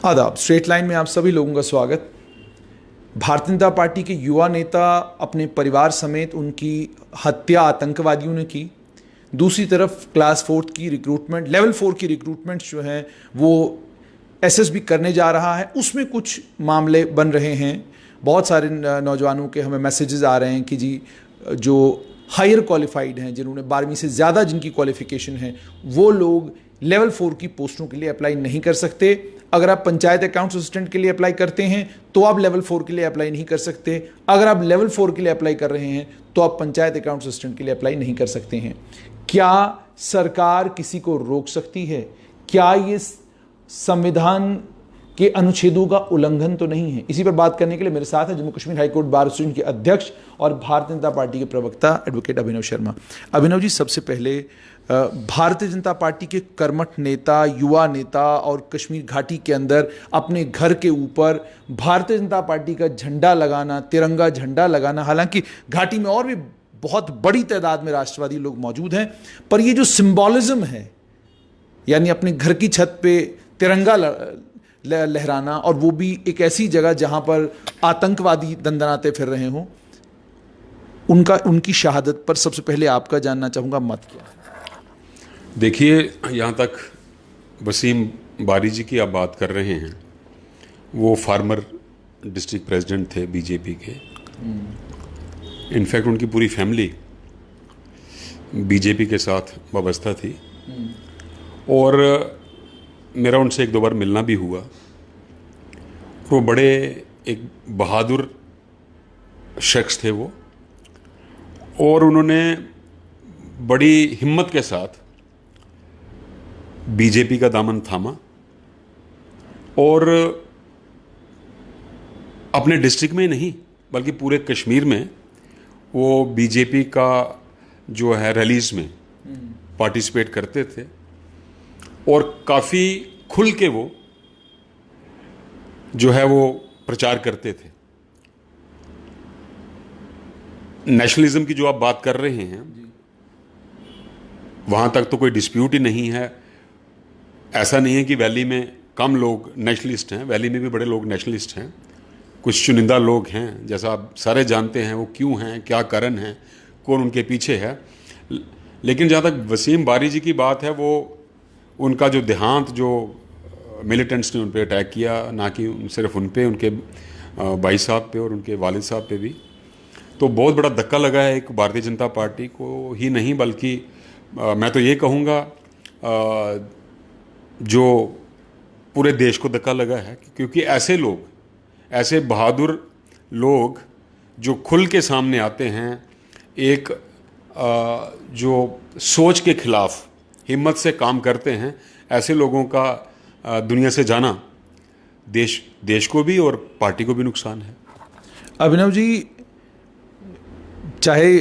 आदाब। Straight line में आप सभी लोगों का स्वागत। भारतीय जनता पार्टी के युवा नेता अपने परिवार समेत उनकी हत्या आतंकवादियों ने की। दूसरी तरफ क्लास 4 की रिक्रूटमेंट, लेवल 4 की रिक्रूटमेंट जो है वो एसएसबी करने जा रहा है। उसमें कुछ मामले बन रहे हैं। बहुत सारे नौजवानों के हमें मैसेजेस आ रहे हैं कि जी जो हायर क्वालिफाइड हैं, जिन्होंने 12वीं से ज़्यादा जिनकी क्वालिफिकेशन है, वो लोग लेवल 4 की पोस्टों के लिए अप्लाई नहीं कर सकते। अगर आप पंचायत अकाउंट्स असिस्टेंट के लिए अप्लाई करते हैं तो आप लेवल 4 के लिए अप्लाई नहीं कर सकते। अगर आप लेवल 4 के लिए अप्लाई कर रहे हैं तो आप पंचायत अकाउंट्स असिस्टेंट के लिए अप्लाई नहीं कर सकते हैं। क्या सरकार किसी को रोक सकती है? क्या ये संविधान के अनुच्छेदों का उल्लंघन तो नहीं है? इसी पर बात करने के लिए मेरे साथ है Jammu Kashmir high court bar association के अध्यक्ष और भारतीय जनता पार्टी के प्रवक्ता एडवोकेट अभिनव शर्मा। अभिनव जी, सबसे पहले भारतीय जनता पार्टी के कर्मठ नेता, युवा नेता और कश्मीर घाटी के अंदर अपने घर के ऊपर भारतीय जनता पार्टी का झंडा लगाना, तिरंगा झंडा लगाना, हालांकि घाटी में और भी बहुत बड़ी तादाद में राष्ट्रवादी लोग मौजूद हैं, पर ये जो सिंबॉलिज्म है, यानी अपने घर की छत पे तिरंगा लहराना, और वो भी एक ऐसी जगह जहां पर आतंकवादी दंदनाते फिर रहे हों, उनकी शहादत पर सबसे पहले आपका जानना चाहूंगा मत क्या है? देखिए, यहाँ तक वसीम बारी जी की आप बात कर रहे हैं, वो फार्मर डिस्ट्रिक्ट प्रेसिडेंट थे बीजेपी के। इनफैक्ट उनकी पूरी फैमिली बीजेपी के साथ वाबस्ता थी और मेरा उनसे एक दो बार मिलना भी हुआ। वो बड़े एक बहादुर शख्स थे वो, और उन्होंने बड़ी हिम्मत के साथ बीजेपी का दामन थामा और अपने डिस्ट्रिक्ट में नहीं बल्कि पूरे कश्मीर में वो बीजेपी का जो है रैलीज में पार्टिसिपेट करते थे और काफ़ी खुल के वो जो है वो प्रचार करते थे। नेशनलिज्म की जो आप बात कर रहे हैं, वहां तक तो कोई डिस्प्यूट ही नहीं है। ऐसा नहीं है कि वैली में कम लोग नेशनलिस्ट हैं, वैली में भी बड़े लोग नेशनलिस्ट हैं। कुछ चुनिंदा लोग हैं, जैसा आप सारे जानते हैं वो क्यों हैं, क्या कारण है, कौन उनके पीछे है। लेकिन जहाँ तक वसीम बारी जी की बात है, वो उनका जो देहांत, जो मिलिटेंट्स ने उन पर अटैक किया, ना कि सिर्फ उन पे, उनके भाई साहब पे और उनके वालिद साहब पे भी, तो बहुत बड़ा धक्का लगा है एक भारतीय जनता पार्टी को ही नहीं बल्कि मैं तो ये कहूँगा जो पूरे देश को धक्का लगा है, क्योंकि ऐसे लोग, ऐसे बहादुर लोग जो खुल के सामने आते हैं, एक जो सोच के खिलाफ हिम्मत से काम करते हैं, ऐसे लोगों का दुनिया से जाना देश को भी और पार्टी को भी नुकसान है। अभिनव जी, चाहे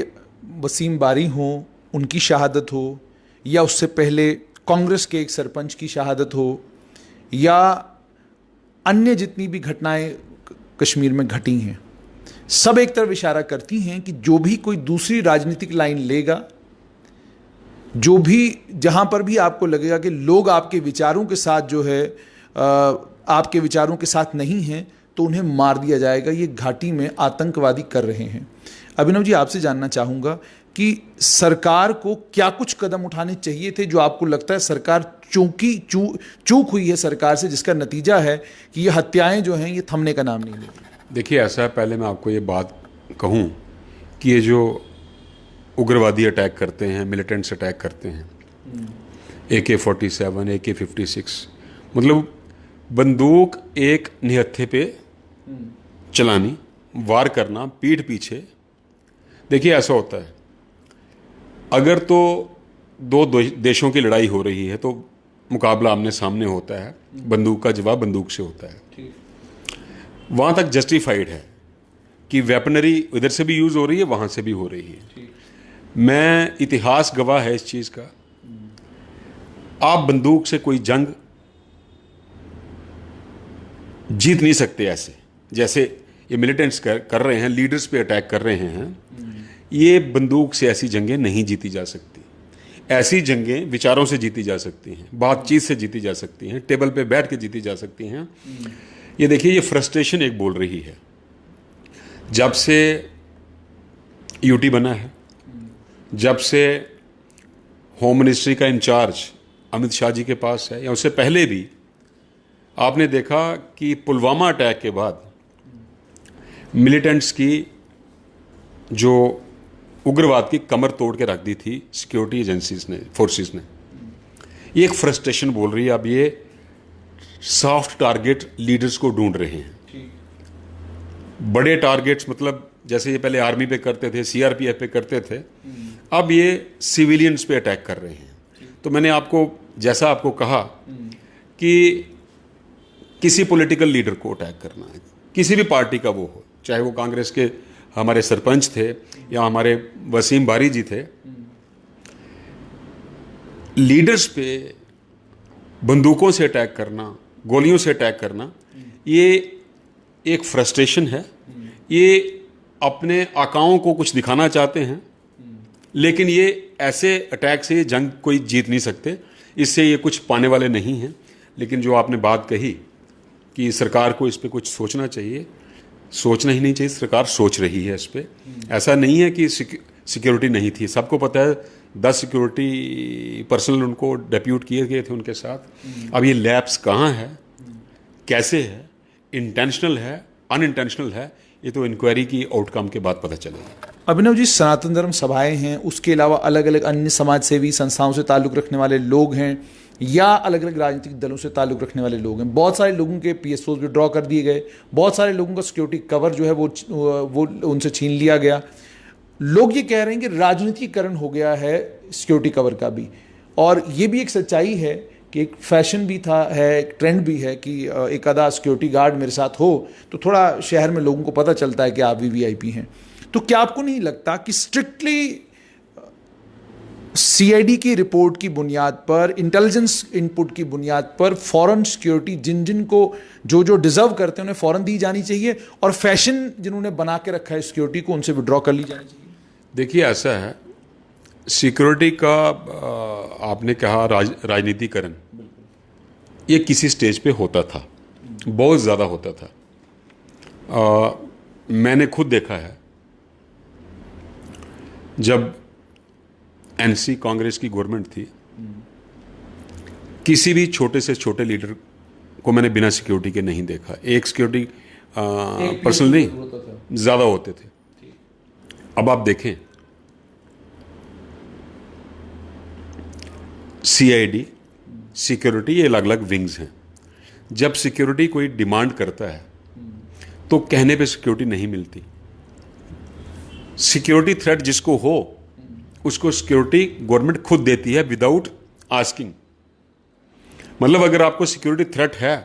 वसीम बारी हो, उनकी शहादत हो, या उससे पहले कांग्रेस के एक सरपंच की शहादत हो, या अन्य जितनी भी घटनाएं कश्मीर में घटी हैं, सब एक तरफ इशारा करती हैं कि जो भी कोई दूसरी राजनीतिक लाइन लेगा, जो भी जहां पर भी आपको लगेगा कि लोग आपके विचारों के साथ जो है आपके विचारों के साथ नहीं हैं, तो उन्हें मार दिया जाएगा। ये घाटी में आतंकवादी कर रहे हैं। अभिनव जी, आपसे जानना चाहूँगा कि सरकार को क्या कुछ कदम उठाने चाहिए थे, जो आपको लगता है सरकार चूक हुई है सरकार से, जिसका नतीजा है कि ये हत्याएं जो हैं ये थमने का नाम नहीं ले रही? देखिए, ऐसा है, पहले मैं आपको ये बात कहूँ कि ये जो उग्रवादी अटैक करते हैं, मिलिटेंट्स अटैक करते हैं, AK-47, AK-56, मतलब बंदूक एक निहत्थे पे चलानी, वार करना पीठ पीछे। देखिए, ऐसा होता है, अगर तो दो देशों की लड़ाई हो रही है तो मुकाबला आमने सामने होता है, बंदूक का जवाब बंदूक से होता है। वहाँ तक जस्टिफाइड है कि वेपनरी इधर से भी यूज़ हो रही है, वहाँ से भी हो रही है। मैं इतिहास गवाह है इस चीज़ का। आप बंदूक से कोई जंग जीत नहीं सकते ऐसे, जैसे ये मिलिटेंट्स कर रहे हैं, लीडर्स पे अटैक कर रहे हैं। ये बंदूक से ऐसी जंगें नहीं जीती जा सकती। ऐसी जंगें विचारों से जीती जा सकती हैं, बातचीत से जीती जा सकती हैं, टेबल पे बैठ के जीती जा सकती हैं। ये देखिए, ये फ्रस्ट्रेशन एक बोल रही है। जब से यूटी बना है, जब से होम मिनिस्ट्री का इंचार्ज अमित शाह जी के पास है, या उससे पहले भी आपने देखा कि पुलवामा अटैक के बाद मिलिटेंट्स की जो उग्रवाद की कमर तोड़ के रख दी थी सिक्योरिटी एजेंसीज ने, फोर्सेस ने, ये एक फ्रस्ट्रेशन बोल रही है। अब ये सॉफ्ट टारगेट लीडर्स को ढूंढ रहे हैं। बड़े टारगेट्स, मतलब जैसे ये पहले आर्मी पे करते थे, सीआरपीएफ पे करते थे, अब ये सिविलियंस पे अटैक कर रहे हैं। तो मैंने आपको, जैसा आपको कहा कि किसी पॉलिटिकल लीडर को अटैक करना है, किसी भी पार्टी का वो हो, चाहे वो कांग्रेस के हमारे सरपंच थे या हमारे वसीम बारी जी थे, लीडर्स पे बंदूकों से अटैक करना, गोलियों से अटैक करना, ये एक फ्रस्ट्रेशन है। ये अपने आकाओं को कुछ दिखाना चाहते हैं, लेकिन ये ऐसे अटैक से जंग कोई जीत नहीं सकते, इससे ये कुछ पाने वाले नहीं हैं। लेकिन जो आपने बात कही कि सरकार को इस पे कुछ सोचना चाहिए, सोचना ही नहीं चाहिए, सरकार सोच रही है इस पे। ऐसा नहीं है कि सिक्योरिटी नहीं थी, सबको पता है 10 सिक्योरिटी पर्सनल उनको डेप्यूट किए गए थे उनके साथ। अब ये लैप्स कहाँ है, कैसे है, इंटेंशनल है, अनइंटेंशनल है, ये तो इंक्वायरी की आउटकम के बाद पता चलेगा। अभिनव जी, सनातन धर्म सभाएं हैं, उसके अलावा अलग अलग अन्य समाज सेवी संस्थाओं से ताल्लुक़ रखने वाले लोग हैं, या अलग अलग राजनीतिक दलों से ताल्लुक़ रखने वाले लोग हैं। बहुत सारे लोगों के पीएसओ विड्रॉ कर दिए गए, बहुत सारे लोगों का सिक्योरिटी कवर जो है वो उनसे छीन लिया गया। लोग ये कह रहे हैं कि राजनीतिकरण हो गया है सिक्योरिटी कवर का भी, और ये भी एक सच्चाई है कि एक फैशन भी था, है एक ट्रेंड भी है कि एक आधा सिक्योरिटी गार्ड मेरे साथ हो तो थोड़ा शहर में लोगों को पता चलता है कि आप भी वीआईपी हैं। तो क्या आपको नहीं लगता कि स्ट्रिक्टली सीआईडी की रिपोर्ट की बुनियाद पर, इंटेलिजेंस इनपुट की बुनियाद पर फॉरेन सिक्योरिटी जिन जिन को जो जो डिजर्व करते हैं उन्हें फॉरेन दी जानी चाहिए, और फैशन जिन्होंने बना के रखा है सिक्योरिटी को उनसे विड्रॉ कर ली जानी चाहिए? देखिए, ऐसा है, सिक्योरिटी का आपने कहा राजनीतिकरण, ये किसी स्टेज पे होता था, बहुत ज़्यादा होता था। मैंने खुद देखा है, जब एनसी कांग्रेस की गवर्नमेंट थी, किसी भी छोटे से छोटे लीडर को मैंने बिना सिक्योरिटी के नहीं देखा। एक सिक्योरिटी पर्सनल नहीं, ज़्यादा होते थे। अब आप देखें, सीआईडी, सिक्योरिटी, ये अलग अलग विंग्स हैं। जब सिक्योरिटी कोई डिमांड करता है तो कहने पे सिक्योरिटी नहीं मिलती। सिक्योरिटी थ्रेट जिसको हो उसको सिक्योरिटी गवर्नमेंट खुद देती है विदाउट आस्किंग। मतलब अगर आपको सिक्योरिटी थ्रेट है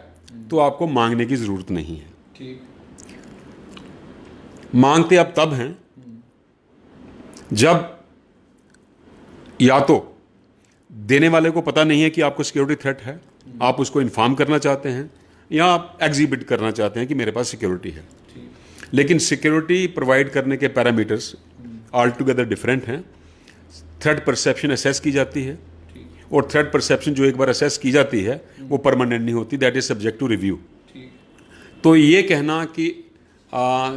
तो आपको मांगने की जरूरत नहीं है। मांगते आप तब हैं जब या तो देने वाले को पता नहीं है कि आपको सिक्योरिटी थ्रेट है, आप उसको इन्फॉर्म करना चाहते हैं, या आप एग्जिबिट करना चाहते हैं कि मेरे पास सिक्योरिटी है। लेकिन सिक्योरिटी प्रोवाइड करने के पैरामीटर्स ऑल टुगेदर डिफरेंट हैं। थ्रेट परसेप्शन असेस की जाती है, और थ्रेट परसेप्शन जो एक बार असेस की जाती है वो परमानेंट नहीं होती, that is subject to review. तो ये कहना कि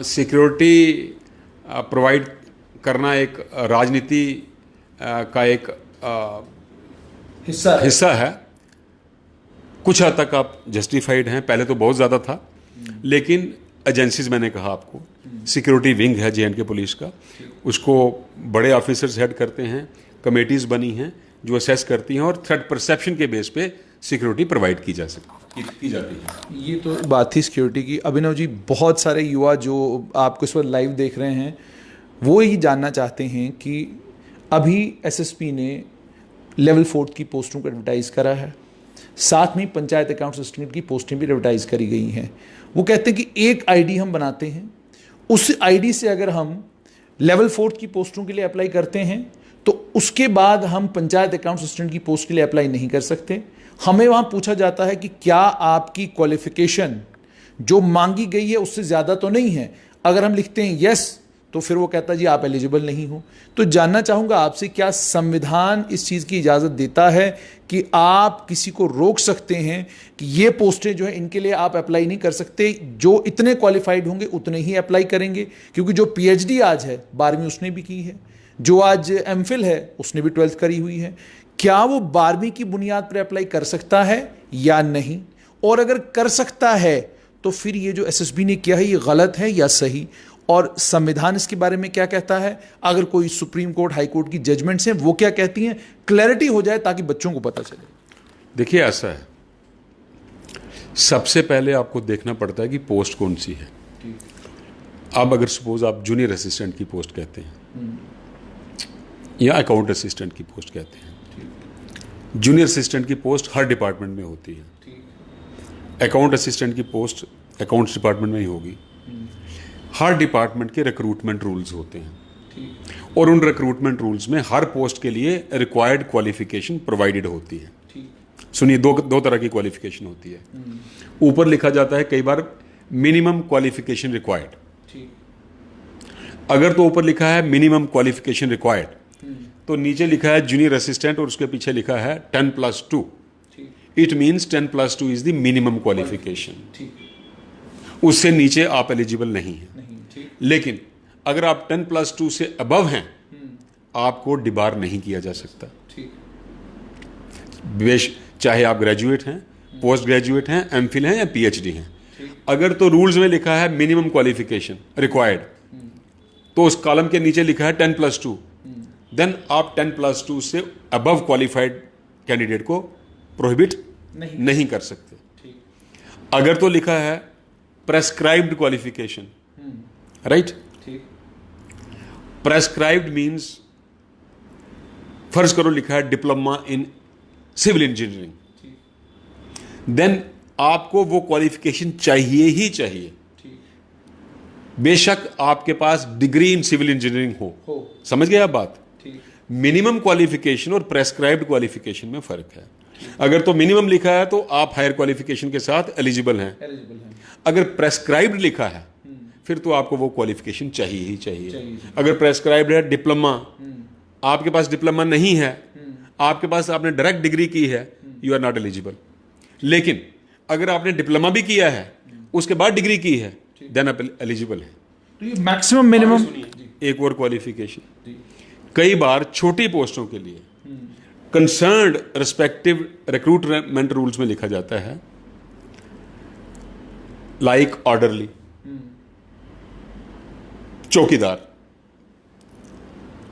सिक्योरिटी प्रोवाइड करना एक राजनीति का एक हिस्सा है, कुछ हद तक आप जस्टिफाइड हैं। पहले तो बहुत ज़्यादा था, लेकिन एजेंसीज, मैंने कहा आपको, सिक्योरिटी विंग है जेएंडके पुलिस का, उसको बड़े ऑफिसर्स हेड करते हैं, कमेटीज़ बनी हैं जो असेस करती हैं, और थ्रेट परसेप्शन के बेस पे सिक्योरिटी प्रोवाइड की जाती है। ये तो बात थी सिक्योरिटी की। अभिनव जी, बहुत सारे युवा जो आपको इस वक्त लाइव देख रहे हैं वो ही जानना चाहते हैं कि अभी एसएसपी ने लेवल 4 की पोस्टों को एडवर्टाइज़ करा है, साथ में पंचायत अकाउंट असिस्टेंट की पोस्टें भी एडवर्टाइज़ करी गई हैं। वो कहते हैं कि एक आईडी हम बनाते हैं, उस आईडी से अगर हम लेवल 4 की पोस्टों के लिए अप्लाई करते हैं तो उसके बाद हम पंचायत अकाउंट असिस्टेंट की पोस्ट के लिए अप्लाई नहीं कर सकते। हमें वहाँ पूछा जाता है कि क्या आपकी क्वालिफिकेशन जो मांगी गई है उससे ज़्यादा तो नहीं है। अगर हम लिखते हैं यस, तो फिर वो कहता है जी आप एलिजिबल नहीं हो। तो जानना चाहूँगा आपसे, क्या संविधान इस चीज़ की इजाज़त देता है कि आप किसी को रोक सकते हैं कि ये पोस्टें जो है इनके लिए आप अप्लाई नहीं कर सकते, जो इतने क्वालिफाइड होंगे उतने ही अप्लाई करेंगे? क्योंकि जो पीएचडी आज है 12वीं उसने भी की है, जो आज एमफिल है उसने भी 12th करी हुई है, क्या वो 12वीं की बुनियाद पर अप्लाई कर सकता है या नहीं? और अगर कर सकता है तो फिर ये जो एसएसबी ने किया है ये गलत है या सही? और संविधान इसके बारे में क्या कहता है? अगर कोई सुप्रीम कोर्ट, हाई कोर्ट की जजमेंट्स हैं वो क्या कहती हैं? क्लैरिटी हो जाए ताकि बच्चों को पता चले। देखिए ऐसा है, सबसे पहले आपको देखना पड़ता है कि पोस्ट कौन सी है। अब अगर सपोज आप जूनियर असिस्टेंट की पोस्ट कहते हैं या अकाउंट असिस्टेंट की पोस्ट कहते हैं, जूनियर असिस्टेंट की पोस्ट हर डिपार्टमेंट में होती है, अकाउंट असिस्टेंट की पोस्ट अकाउंट्स डिपार्टमेंट में ही होगी। हर डिपार्टमेंट के रिक्रूटमेंट रूल्स होते हैं और उन रिक्रूटमेंट रूल्स में हर पोस्ट के लिए रिक्वायर्ड क्वालिफिकेशन प्रोवाइडेड होती है। सुनिए, दो तरह की क्वालिफिकेशन होती है। ऊपर लिखा जाता है कई बार मिनिमम क्वालिफिकेशन रिक्वायर्ड, अगर तो ऊपर लिखा है मिनिमम क्वालिफिकेशन रिक्वायर्ड तो नीचे लिखा है जूनियर असिस्टेंट और उसके पीछे लिखा है 10+2। It means 10+2 is the minimum qualification. उससे नीचे आप एलिजिबल नहीं हैं। लेकिन अगर आप 10+2 से अबव हैं आपको डिबार नहीं किया जा सकता। चाहे आप ग्रेजुएट हैं, पोस्ट ग्रेजुएट हैं, एमफिल हैं या पीएचडी हैं, अगर तो रूल्स में लिखा है मिनिमम क्वालिफिकेशन रिक्वायर्ड तो उस कॉलम के नीचे लिखा है 10+2, देन आप 10+2 से अबव क्वालिफाइड कैंडिडेट को प्रोहिबिट नहीं कर सकते। अगर तो लिखा है prescribed qualification, right? Prescribed means, फर्ज करो लिखा है diploma in civil engineering, then आपको वो क्वालिफिकेशन चाहिए ही चाहिए, बेशक आपके पास डिग्री इन सिविल इंजीनियरिंग हो। समझ गए आप बात? मिनिमम क्वालिफिकेशन और प्रेस्क्राइब्ड क्वालिफिकेशन में फर्क है। अगर तो मिनिमम लिखा है तो आप हायर क्वालिफिकेशन के साथ एलिजिबल हैं। अगर प्रेस्क्राइब्ड लिखा है फिर तो आपको वो क्वालिफिकेशन चाहिए ही चाहिए। अगर प्रेस्क्राइब्ड है डिप्लोमा, आपके पास डिप्लोमा नहीं है, आपके पास आपने डायरेक्ट डिग्री की है, यू आर नॉट एलिजिबल। लेकिन अगर आपने डिप्लोमा भी किया है उसके बाद डिग्री की है देन आप एलिजिबल है। तो ये मैक्सिमम मिनिमम। एक और क्वालिफिकेशन, कई बार छोटी पोस्टों के लिए कंसर्न्ड रिस्पेक्टिव रिक्रूटमेंट रूल्स में लिखा जाता है लाइक ऑर्डरली, चौकीदार,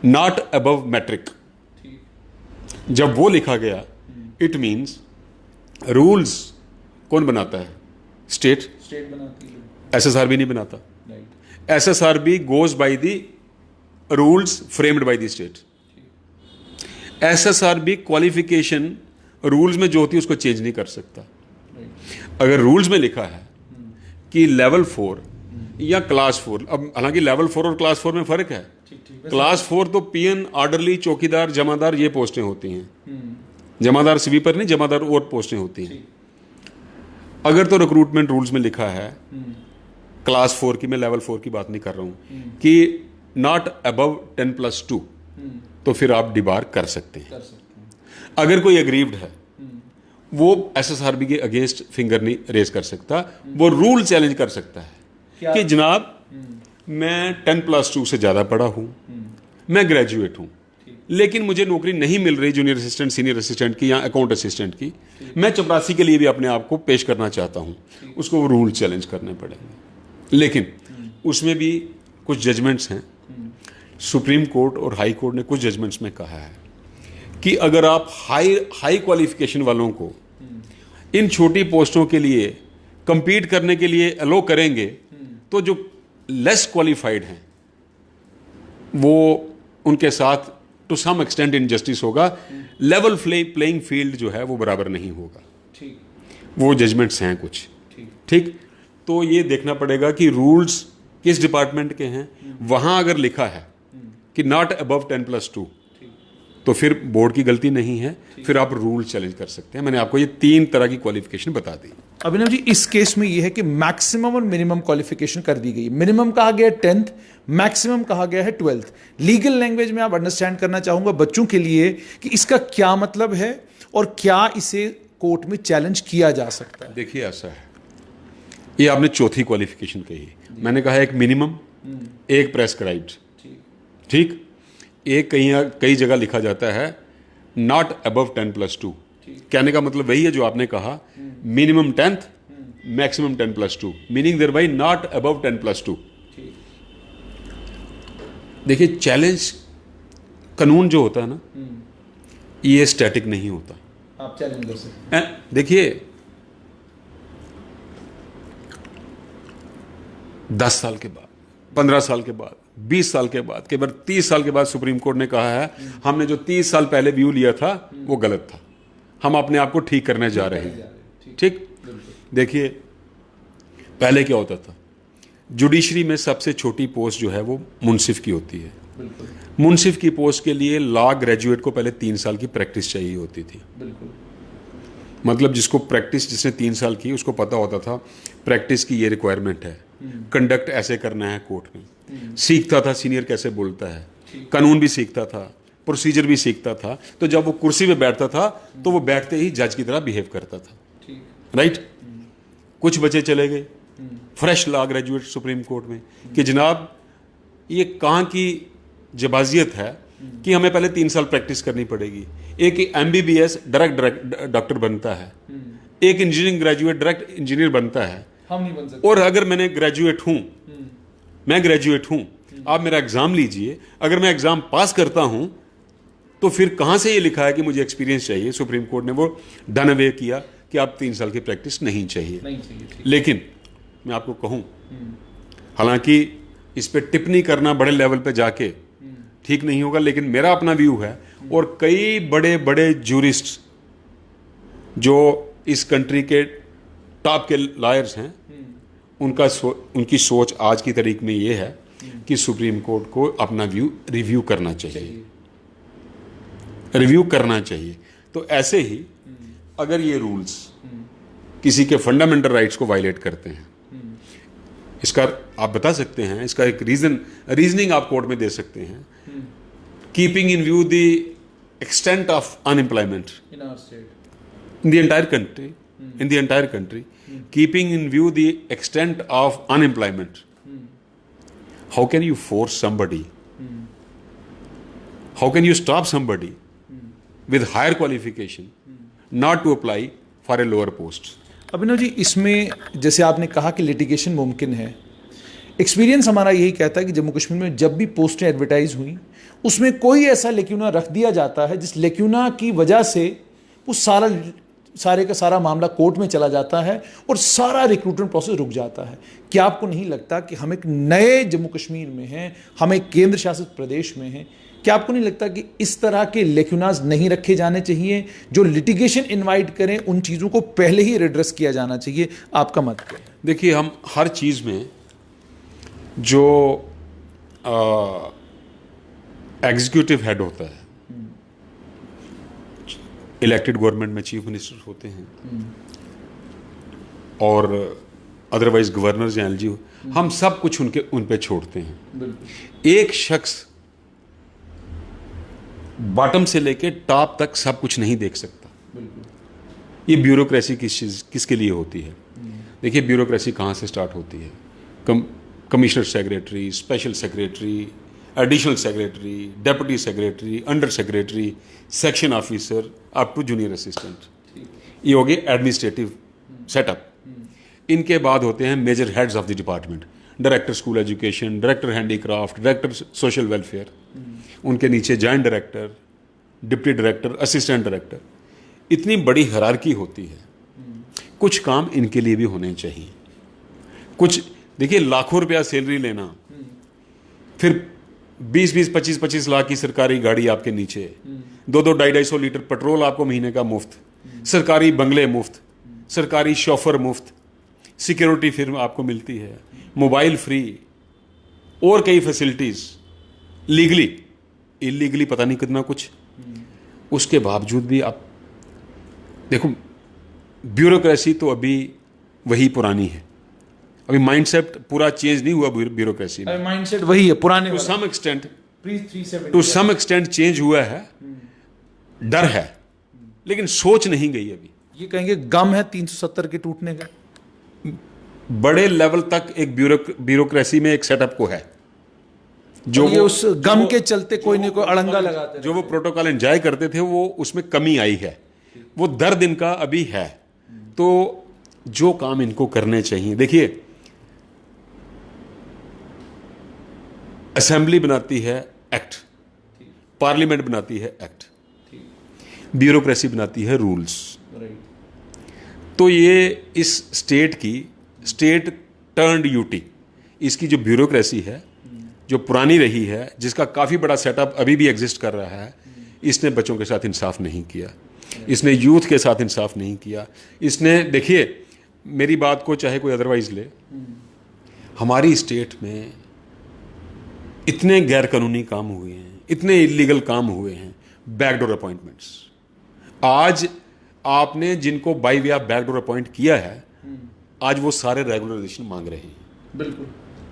नॉट अबव मैट्रिक। जब वो लिखा गया इट मींस रूल्स कौन बनाता है? स्टेट बनाती है, एसएसआरबी नहीं बनाता। SSRB goes by the rules framed by the state. SSRB qualification rules में जो होती है उसको चेंज नहीं कर सकता। अगर रूल्स में लिखा है कि लेवल 4 या क्लास 4, अब हालांकि लेवल 4 और क्लास 4 में फर्क है। क्लास 4 तो पीएन, ऑर्डरली, चौकीदार, जमादार ये पोस्टें होती हैं। जमादार स्वीपर नहीं, जमादार और पोस्टें होती हैं। अगर तो रिक्रूटमेंट रूल्स में लिखा है क्लास 4 की, मैं लेवल 4 की बात नहीं कर रहा हूं, कि नॉट अबव 10+2 तो फिर आप डिबार कर सकते हैं। अगर कोई अग्रीव्ड है वो एसएसआरबी के अगेंस्ट फिंगर नहीं रेज कर सकता, वो रूल चैलेंज कर सकता है कि जनाब मैं 10+2 से ज्यादा पढ़ा हूं, मैं ग्रेजुएट हूं, लेकिन मुझे नौकरी नहीं मिल रही जूनियर असिस्टेंट, सीनियर असिस्टेंट की या अकाउंट असिस्टेंट की, मैं चपरासी के लिए भी अपने आप को पेश करना चाहता हूं, उसको वो रूल चैलेंज करने पड़ेंगे। लेकिन उसमें भी कुछ जजमेंट्स हैं। सुप्रीम कोर्ट और हाई कोर्ट ने कुछ जजमेंट्स में कहा है कि अगर आप हाई क्वालिफिकेशन वालों को इन छोटी पोस्टों के लिए compete करने के लिए अलो करेंगे तो जो लेस क्वालिफाइड हैं वो उनके साथ टू सम एक्सटेंट इनजस्टिस होगा। लेवल प्लेइंग फील्ड जो है वो बराबर नहीं होगा। वो जजमेंट्स हैं कुछ। ठीक, तो ये देखना पड़ेगा कि रूल्स किस डिपार्टमेंट के हैं। वहां अगर लिखा है कि नॉट अबव 10+2 तो फिर बोर्ड की गलती नहीं है, फिर आप रूल चैलेंज कर सकते हैं। मैंने आपको ये 3 तरह की क्वालिफिकेशन बता दी। अभिनव जी, इस केस में ये है कि मैक्सिमम और मिनिमम क्वालिफिकेशन कर दी गई। मिनिमम कहा गया है 10th, मैक्सिमम कहा गया है 12th। लीगल लैंग्वेज में आप अंडरस्टैंड करना चाहूंगा बच्चों के लिए कि इसका क्या मतलब है और क्या इसे कोर्ट में चैलेंज किया जा सकता है। देखिए ऐसा है, ये आपने चौथी क्वालिफिकेशन कही, मैंने कहा एक मिनिमम, एक प्रेस्क्राइब्ड, ठीक, एक कई जगह लिखा जाता है नॉट अबव 10+2। कहने का मतलब वही है जो आपने कहा, minimum 10th, maximum 10+2, meaning thereby not above 10+2। देखिए चैलेंज कानून जो होता है ना, ये स्टैटिक नहीं होता, आप चैलेंज कर सकते हैं। देखिए 10 साल के बाद, 15 साल के बाद, 20 साल के बाद, कई बार 30 साल के बाद सुप्रीम कोर्ट ने कहा है हमने जो 30 साल पहले व्यू लिया था वो गलत था, हम अपने आप को ठीक करने जा रहे हैं। ठीक, देखिए पहले क्या होता था, जुडिशरी में सबसे छोटी पोस्ट जो है वो मुंसिफ की होती है। मुंसिफ की पोस्ट के लिए लॉ ग्रेजुएट को पहले 3 साल की प्रैक्टिस चाहिए होती थी। मतलब जिसको प्रैक्टिस, जिसने 3 साल की, उसको पता होता था प्रैक्टिस की ये रिक्वायरमेंट है, कंडक्ट ऐसे करना है कोर्ट में, सीखता था सीनियर कैसे बोलता है, कानून भी सीखता था, प्रोसीजर भी सीखता था। तो जब वो कुर्सी पे बैठता था तो वो बैठते ही जज की तरह बिहेव करता था। राइट, कुछ बच्चे चले गए fresh law graduate supreme court में कि जनाब ये कहाँ की जबाजियत है कि हमें पहले 3 साल प्रैक्टिस करनी पड़ेगी। एक MBBS डायरेक्ट डॉक्टर बनता है, एक इंजीनियरिंग ग्रेजुएट डायरेक्ट इंजीनियर बनता है, हम नहीं बन सकते। और अगर मैं ग्रेजुएट हूं, आप मेरा एग्जाम लीजिए, अगर मैं एग्जाम पास करता हूं तो फिर कहां से ये लिखा है कि मुझे एक्सपीरियंस चाहिए। सुप्रीम कोर्ट ने वो डन अवे किया कि आप 3 साल की प्रैक्टिस नहीं चाहिए। लेकिन मैं आपको कहूं, हालांकि इस पे टिप्पणी करना बड़े लेवल पे जाके ठीक नहीं होगा, लेकिन मेरा अपना व्यू है, और कई बड़े बड़े जूरिस्ट जो इस कंट्री के टॉप के लॉयर्स हैं, उनकी सोच आज की तारीख में ये है कि सुप्रीम कोर्ट को अपना व्यू रिव्यू करना चाहिए। तो ऐसे ही अगर ये रूल्स किसी के फंडामेंटल राइट्स को वायलेट करते हैं, इसका आप बता सकते हैं, इसका एक रीजनिंग आप कोर्ट में दे सकते हैं। Keeping in view the extent of unemployment in the entire country, keeping in view the extent of unemployment, how can you force somebody, how can you stop somebody with higher qualification not to apply for a lower post? Abhinav ji, इसमें जैसे आपने कहा कि litigation मुमकिन है, experience हमारा यही कहता है कि जम्मू कश्मीर में जब भी पोस्टें एडवर्टाइज हुई उसमें कोई ऐसा लेक्यूना रख दिया जाता है जिस लेक्यूना की वजह से वो सारे का सारा मामला कोर्ट में चला जाता है और सारा रिक्रूटमेंट प्रोसेस रुक जाता है। क्या आपको नहीं लगता कि हम एक नए जम्मू कश्मीर में हैं, हम एक केंद्र शासित प्रदेश में हैं, क्या आपको नहीं लगता कि इस तरह के लेक्यूनाज नहीं रखे जाने चाहिए? जो लिटिगेशन इनवाइट करें उन चीज़ों को पहले ही रिड्रेस किया जाना चाहिए। आपका मत क्या है? देखिए, हम हर चीज़ में जो एग्जीक्यूटिव हेड होता है, इलेक्टेड गवर्नमेंट में चीफ मिनिस्टर होते हैं और अदरवाइज गवर्नर्स या LG, हम सब कुछ उन पे छोड़ते हैं। एक शख्स बॉटम से लेके टॉप तक सब कुछ नहीं देख सकता। ये ब्यूरोक्रेसी किसके लिए होती है? देखिए, ब्यूरोक्रेसी कहाँ से स्टार्ट होती है? Commissioner secretary, special secretary, additional secretary, deputy secretary, under secretary, section officer, up to junior assistant. ये हो गए एडमिनिस्ट्रेटिव सेटअप। इनके बाद होते हैं major heads of the department, director school education, director handicraft, director social welfare, उनके नीचे joint director, deputy director, assistant director. इतनी बड़ी हायरार्की होती है। कुछ काम इनके लिए भी होने चाहिए। कुछ देखिए, लाखों रुपया सैलरी लेना, फिर 20-20, 25-25 लाख की सरकारी गाड़ी आपके नीचे, 200-250 लीटर पेट्रोल आपको महीने का मुफ्त, सरकारी बंगले मुफ्त, सरकारी शोफर मुफ्त, सिक्योरिटी फिर आपको मिलती है, मोबाइल फ्री, और कई फैसिलिटीज लीगली, इलीगली पता नहीं कितना कुछ। उसके बावजूद भी आप देखो, ब्यूरोक्रेसी तो अभी वही पुरानी है, अभी माइंडसेट पूरा चेंज नहीं हुआ ब्यूरोक्रेसी में। माइंडसेट वही है पुराने to some extent pre 370 change हुआ है, डर है, लेकिन सोच नहीं गई अभी। ये कहेंगे गम है 370 के टूटने का। बड़े लेवल तक एक ब्यूरोक्रेसी में एक सेटअप को है, जो ये उस गम के चलते कोई न कोई अड़ंगा लगाते जो वो प्रोटोकॉल एंजॉय करते थे, वो उसमें कमी आई है, वो दर्द इनका अभी है। तो जो काम इनको करने चाहिए, देखिए असेंबली बनाती है एक्ट, पार्लियामेंट बनाती है एक्ट, ब्यूरोक्रेसी बनाती है रूल्स। तो ये इस स्टेट टर्न्ड यूटी, इसकी जो ब्यूरोक्रेसी है, जो पुरानी रही है, जिसका काफ़ी बड़ा सेटअप अभी भी एग्जिस्ट कर रहा है, इसने बच्चों के साथ इंसाफ नहीं किया, इसने यूथ के साथ इंसाफ नहीं किया। इसने, देखिए मेरी बात को चाहे कोई अदरवाइज ले, हमारी स्टेट में इतने गैर कानूनी काम हुए हैं, इतने इलीगल काम हुए हैं, बैकडोर अपॉइंटमेंट्स। आज आपने जिनको by way of backdoor appoint किया है, आज वो सारे रेगुलराइजेशन मांग रहे हैं। बिल्कुल,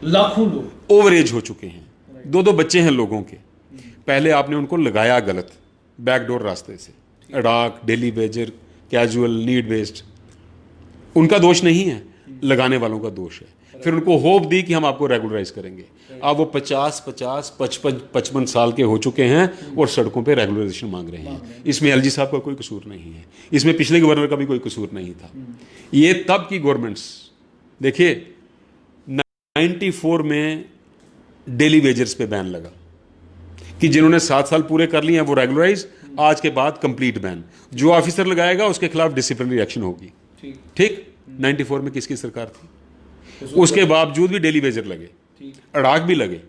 लाखों लोग ओवर एज हो चुके हैं, 2-2 बच्चे हैं लोगों के। पहले आपने उनको लगाया गलत बैकडोर रास्ते से, ad hoc, daily wager, casual, need based, उनका दोष नहीं है, लगाने वालों का दोष है। फिर उनको होप दी कि हम आपको रेगुलराइज करेंगे। अब वो 50, 55 साल के हो चुके हैं और सड़कों पे रेगुलराइजेशन मांग रहे हैं। इसमें एलजी साहब का कोई कसूर नहीं है, इसमें पिछले गवर्नर का भी कोई कसूर नहीं था। ये तब की गवर्नमेंट्स, देखिए 94 में डेली वेजर्स पे बैन लगा कि जिन्होंने 7 साल पूरे कर लिए हैं वो रेगुलराइज, आज के बाद कंप्लीट बैन। जो ऑफिसर लगाएगा उसके खिलाफ डिसिप्लिनरी एक्शन होगी। ठीक 94 में किसकी सरकार थी? उसके बावजूद भी डेली वेजर लगे, अड़ाक भी लगे।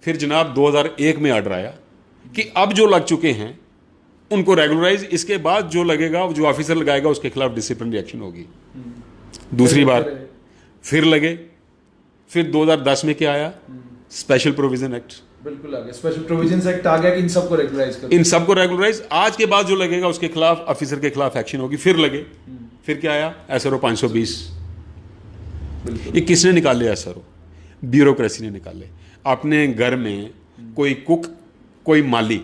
फिर जनाब 2001 में आर्डर आया कि अब जो लग चुके हैं उनको रेगुलराइज, इसके बाद जो लगेगा, जो ऑफिसर लगाएगा उसके खिलाफ डिसिप्लिनरी एक्शन होगी। दूसरी बार फिर लगे। फिर 2010 में क्या आया? Special provision act. बिल्कुल आ गया, स्पेशल प्रोविजंस एक्ट आ गया कि इन सबको रेगुलराइज करो। इन सबको रेगुलराइज, आज के बाद जो लगेगा उसके खिलाफ, ऑफिसर के खिलाफ एक्शन होगी। फिर लगे। फिर क्या आया? एसआरओ 520। ये किसने निकाले एसआरओ? ब्यूरोक्रेसी ने निकाले। अपने घर में कोई कुक, कोई माली,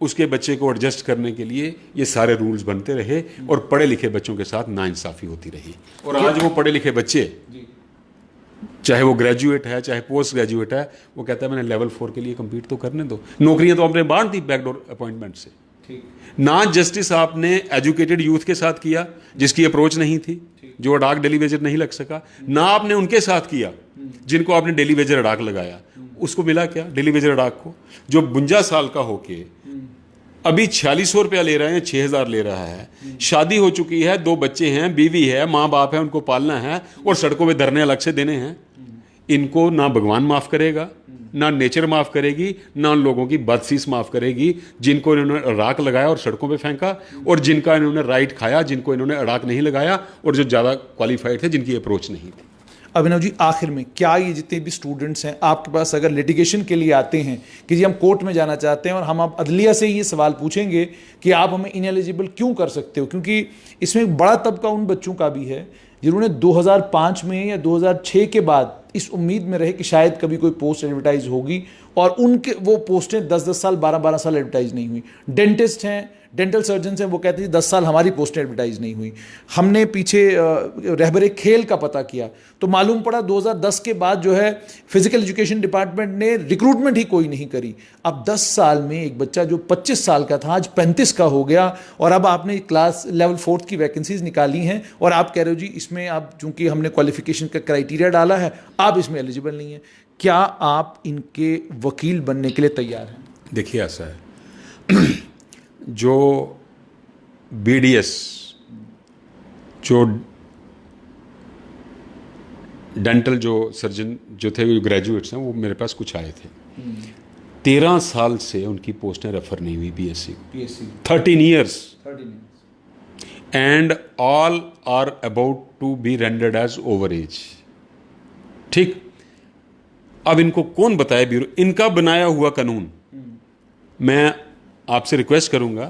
उसके बच्चे को एडजस्ट करने के लिए ये सारे रूल्स बनते रहे और पढ़े लिखे बच्चों के साथ नाइंसाफी होती रही। और आज वो पढ़े लिखे बच्चे, चाहे वो ग्रेजुएट है चाहे पोस्ट ग्रेजुएट है, वो कहता है मैंने लेवल 4 के लिए कंपीट तो करने दो। नौकरियां तो आपने बांट दी बैकडोर अपॉइंटमेंट से। ना जस्टिस आपने एजुकेटेड यूथ के साथ किया जिसकी अप्रोच नहीं थी, जो अडाक डेली वेजर नहीं लग सका। ना आपने उनके साथ किया जिनको आपने डेली वेजर अडाक लगाया। उसको मिला क्या डेली वेजर अडाक को? जो 52 साल का होके अभी 4600 रुपया ले रहे हैं, 6000 ले रहा है, शादी हो चुकी है, 2 बच्चे हैं, बीवी है, माँ बाप है, उनको पालना है और सड़कों पे धरने अलग से देने हैं। इनको ना भगवान माफ करेगा, ना नेचर माफ करेगी, ना उन लोगों की बदसीस माफ करेगी जिनको इन्होंने अड़ाक लगाया और सड़कों पे फेंका, और जिनका इन्होंने राइट खाया, जिनको इन्होंने अड़ाक नहीं लगाया, और जो ज़्यादा क्वालिफाइड थे, जिनकी अप्रोच नहीं थी। अभिनव जी, आखिर में क्या ये जितने भी स्टूडेंट्स हैं आपके पास अगर लिटिगेशन के लिए आते हैं कि जी हम कोर्ट में जाना चाहते हैं और हम आप अदलिया से ये सवाल पूछेंगे कि आप हमें इनएलिजिबल क्यों कर सकते हो, क्योंकि इसमें एक बड़ा तबका उन बच्चों का भी है जिन्होंने 2005 में या 2006 के बाद इस उम्मीद में रहे कि शायद कभी कोई पोस्ट एडवर्टाइज होगी, और उनके वो पोस्टें 10-10 साल 12-12 साल एडवर्टाइज नहीं हुई। डेंटिस्ट हैं, डेंटल सर्जन हैं, वो कहते हैं 10 साल हमारी पोस्टें एडवर्टाइज नहीं हुई। हमने पीछे रहबरे खेल का पता किया तो मालूम पड़ा 2010 के बाद जो है फिजिकल एजुकेशन डिपार्टमेंट ने रिक्रूटमेंट ही कोई नहीं करी। अब 10 साल में एक बच्चा जो 25 साल का था आज 35 का हो गया, और अब आपने क्लास लेवल 4 की वैकेंसीज निकाली हैं और आप कह रहे हो जी इसमें आप, चूंकि हमने क्वालिफिकेशन का क्राइटेरिया डाला है, आप इसमें एलिजिबल नहीं है। क्या आप इनके वकील बनने के लिए तैयार हैं? देखिए ऐसा है, जो बीडीएस, जो डेंटल जो सर्जन जो थे, ग्रेजुएट्स हैं, वो मेरे पास कुछ आए थे। 13 साल से उनकी पोस्टें रेफर नहीं हुई BSc. 13 years and all are about to be rendered as over age. ठीक, अब इनको कौन बताए? ब्यूरो, इनका बनाया हुआ कानून। मैं आपसे रिक्वेस्ट करूंगा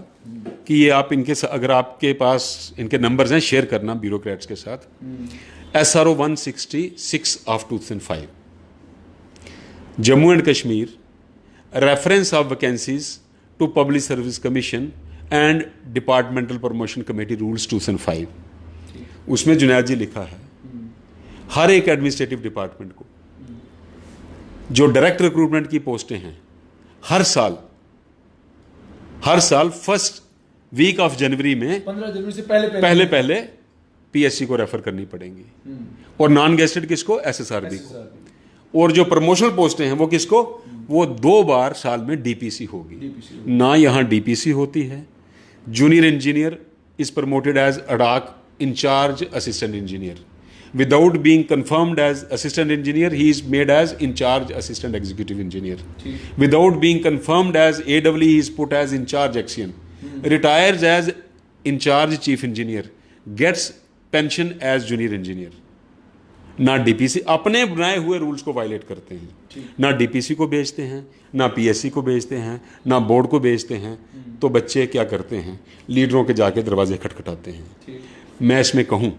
कि ये आप अगर आपके पास इनके नंबर्स हैं शेयर करना ब्यूरोक्रेट्स के साथ। SRO 166 of 2005, Jammu and Kashmir, reference of vacancies to public service commission and departmental promotion committee rules 2005। उसमें जुनैद जी लिखा है हर एक एडमिनिस्ट्रेटिव डिपार्टमेंट को जो डायरेक्ट रिक्रूटमेंट की पोस्टें हैं हर साल फर्स्ट वीक ऑफ जनवरी में 15 जनवरी से पहले PSC को रेफर करनी पड़ेंगी। और नॉन गेस्टेड किसको? SSRB को। और जो प्रमोशनल पोस्टें हैं वो किसको? वो 2 बार साल में DPC होगी। ना यहां DPC होती है। Junior engineer is promoted as ad hoc in charge assistant engineer. Without being confirmed as assistant engineer, he is made as in charge assistant executive engineer. Without being confirmed as AWE, he is put as in charge action. Retires as in charge chief engineer. Gets pension as junior engineer. ना DPC अपने बनाए हुए rules को violet करते हैं, ना DPC को भेजते हैं, ना PSC को भेजते हैं, ना बोर्ड को भेजते हैं। तो बच्चे क्या करते हैं? लीडरों के जाके दरवाजे खटखटाते हैं। मैं इसमें कहूँ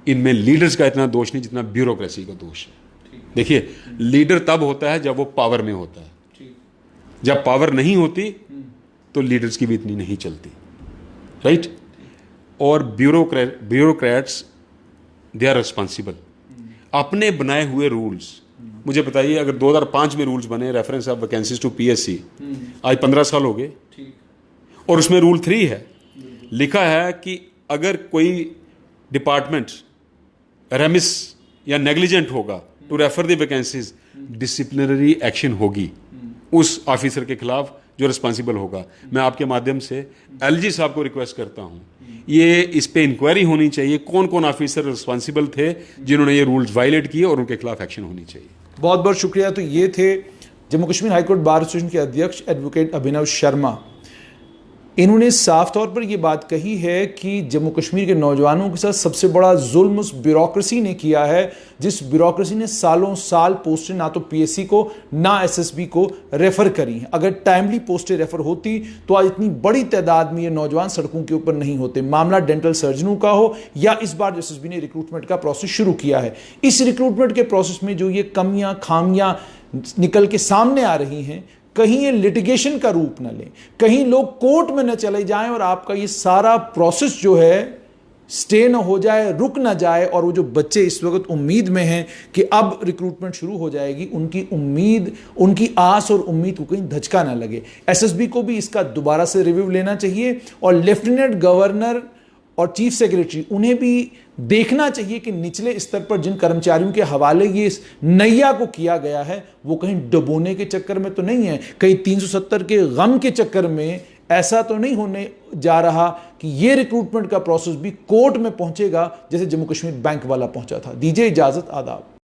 इनमें लीडर्स का इतना दोष नहीं जितना ब्यूरोक्रेसी का दोष है। देखिए, लीडर तब होता है जब वो पावर में होता है। जब पावर नहीं होती तो लीडर्स की भी इतनी नहीं चलती, राइट? और ब्यूरोक्रेट्स दे आर रिस्पॉन्सिबल। अपने बनाए हुए रूल्स, मुझे बताइए, अगर 2005 में रूल्स बने reference of vacancies to PSC, आज 15 साल हो गए, और उसमें रूल 3 है, लिखा है कि अगर कोई डिपार्टमेंट रेमिस या नेग्लिजेंट होगा to refer the vacancies, disciplinary action होगी उस ऑफिसर के खिलाफ जो रिस्पॉन्सिबल होगा। मैं आपके माध्यम से LG साहब को रिक्वेस्ट करता हूं, ये इस पे इंक्वायरी होनी चाहिए, कौन कौन ऑफिसर रिस्पॉन्सिबल थे जिन्होंने ये रूल्स वायलेट किए, और उनके खिलाफ एक्शन होनी चाहिए। बहुत बहुत शुक्रिया। तो ये थे Jammu Kashmir high court bar association के अध्यक्ष एडवोकेट अभिनव शर्मा। इन्होंने साफ तौर पर यह बात कही है कि जम्मू कश्मीर के नौजवानों के साथ सबसे बड़ा जुल्म उस ब्यूरोक्रेसी ने किया है जिस ब्यूरोक्रेसी ने सालों साल पोस्टें ना तो PSC को ना SSB को रेफर करी हैं। अगर टाइमली पोस्टें रेफर होती तो आज इतनी बड़ी तादाद में ये नौजवान सड़कों के ऊपर नहीं होते। मामला डेंटल सर्जनों का हो या इस बार SSB ने रिक्रूटमेंट का प्रोसेस शुरू किया है, इस रिक्रूटमेंट के प्रोसेस में जो ये कमियां खामियां निकल के सामने आ रही हैं, कहीं ये लिटिगेशन का रूप न ले, कहीं लोग कोर्ट में न चले जाएं और आपका ये सारा प्रोसेस जो है स्टे न हो जाए, रुक न जाए, और वो जो बच्चे इस वक्त उम्मीद में हैं कि अब रिक्रूटमेंट शुरू हो जाएगी, उनकी उम्मीद, उनकी आस और उम्मीद को कहीं धचका ना लगे। SSB को भी इसका दोबारा से रिव्यू लेना चाहिए और लेफ्टिनेंट गवर्नर और चीफ सेक्रेटरी उन्हें भी देखना चाहिए कि निचले स्तर पर जिन कर्मचारियों के हवाले ये इस नैया को किया गया है वो कहीं डुबोने के चक्कर में तो नहीं है, कहीं 370 के गम के चक्कर में ऐसा तो नहीं होने जा रहा कि ये रिक्रूटमेंट का प्रोसेस भी कोर्ट में पहुंचेगा जैसे जम्मू कश्मीर बैंक वाला पहुंचा था। दीजिए इजाजत, आदाब।